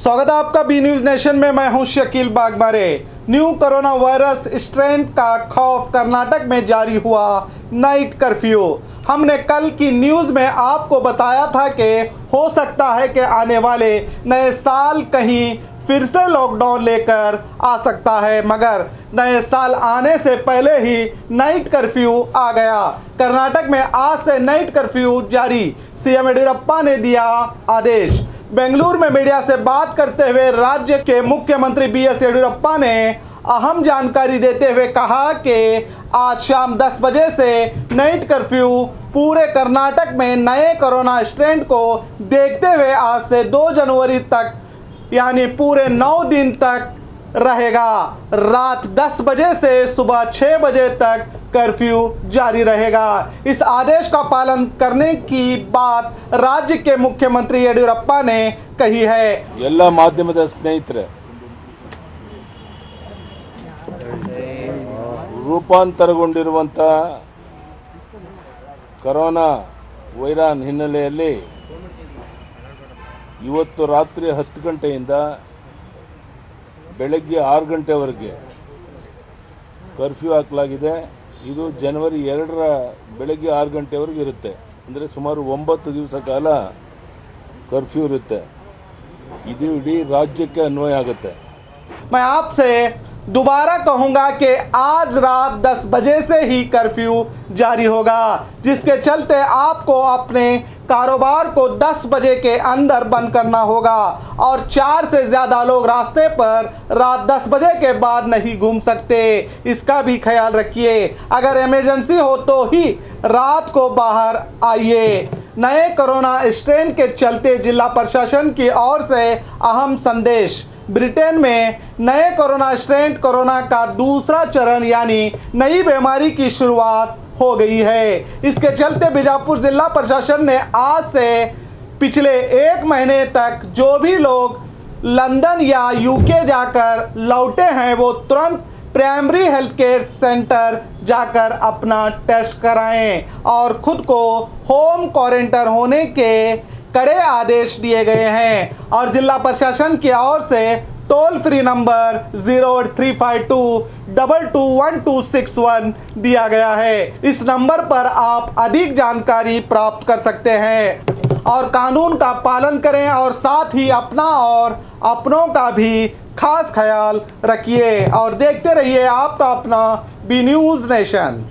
स्वागत है आपका बी न्यूज नेशन में। मैं हूं Shakeel Bagmare. New corona virus strain का खौफ, कर्नाटक में जारी हुआ नाइट कर्फ्यू। हमने कल की न्यूज में आपको बताया था कि हो सकता है कि आने वाले नए साल कहीं फिर से लॉकडाउन लेकर आ सकता है, मगर नए साल आने से पहले ही नाइट कर्फ्यू आ गया। कर्नाटक में आज से नाइट कर्फ्यू जारी, सीएम येडियुरप्पा ने दिया आदेश। बेंगलुरु में मीडिया से बात करते हुए राज्य के मुख्यमंत्री बीएस येडियुरप्पा ने अहम जानकारी देते हुए कहा कि आज शाम 10 बजे से नाइट कर्फ्यू पूरे कर्नाटक में नए कोरोना स्ट्रेन को देखते हुए आज से 2 जनवरी तक यानी पूरे 9 दिन तक रहेगा। रात 10 बजे से सुबह 6 बजे तक कर्फ्यू जारी रहेगा। इस आदेश का पालन करने की बात राज्य के मुख्यमंत्री येडियुरप्पा ने कही है। ಎಲ್ಲ ಮಾಧ್ಯಮದ ಸ್ನೇಹಿತರೆ, ರೂಪಾಂತರಗೊಂಡಿರುವಂತ ಕೊರೋನಾ ವೈರಾನ್ ಹಿನ್ನೆಲೆಯಲ್ಲಿ ಇವತ್ತು ರಾತ್ರಿ 10 ಗಂಟೆಯಿಂದ ಬೆಳಗ್ಗೆ 6 ಗಂಟೆವರೆಗೆ ಕರ್ಫ್ಯೂ ಹಾಕಲಾಗಿದೆ। ಇದು ಜನವರಿ 2ರ ಬೆಳಗ್ಗೆ 6 ಗಂಟೆವರೆಗೆ ಇರುತ್ತೆ, ಅಂದರೆ ಸುಮಾರು 9 ದಿವಸ ಕಾಲ ಕರ್ಫ್ಯೂ ಇರುತ್ತೆ। ಇದು ಇಡೀ ರಾಜ್ಯಕ್ಕೆ ಅನ್ವಯ ಆಗುತ್ತೆ। मैं आपसे दोबारा कहूंगा कि आज रात 10 बजे से ही कर्फ्यू जारी होगा, जिसके चलते आपको अपने कारोबार को 10 बजे के अंदर बंद करना होगा और 4 से ज़्यादा लोग रास्ते पर रात 10 बजे के बाद नहीं घूम सकते। इसका भी ख्याल रखिए। अगर इमरजेंसी हो तो ही रात को बाहर आइए। नए कोरोना स्ट्रेन के चलते जिला प्रशासन की ओर से अहम संदेश। ब्रिटेन में नए कोरोना स्ट्रेन कोरोना का दूसरा चरण यानी नई बीमारी की शुरुआत हो गई है। इसके चलते बीजापुर जिला प्रशासन ने आज से पिछले 1 महीने तक जो भी लोग लंदन या यूके जाकर लौटे हैं वो तुरंत प्राइमरी हेल्थ केयर सेंटर जाकर अपना टेस्ट कराएं और खुद को होम क्वारंटाइन होने के कड़े आदेश दिए गए हैं। और जिला प्रशासन की ओर से टोल फ्री नंबर 08352221261 दिया गया है। इस नंबर पर आप अधिक जानकारी प्राप्त कर सकते हैं और कानून का पालन करें और साथ ही अपना और अपनों का भी खास ख्याल रखिए और देखते रहिए आपका अपना बी न्यूज नेशन।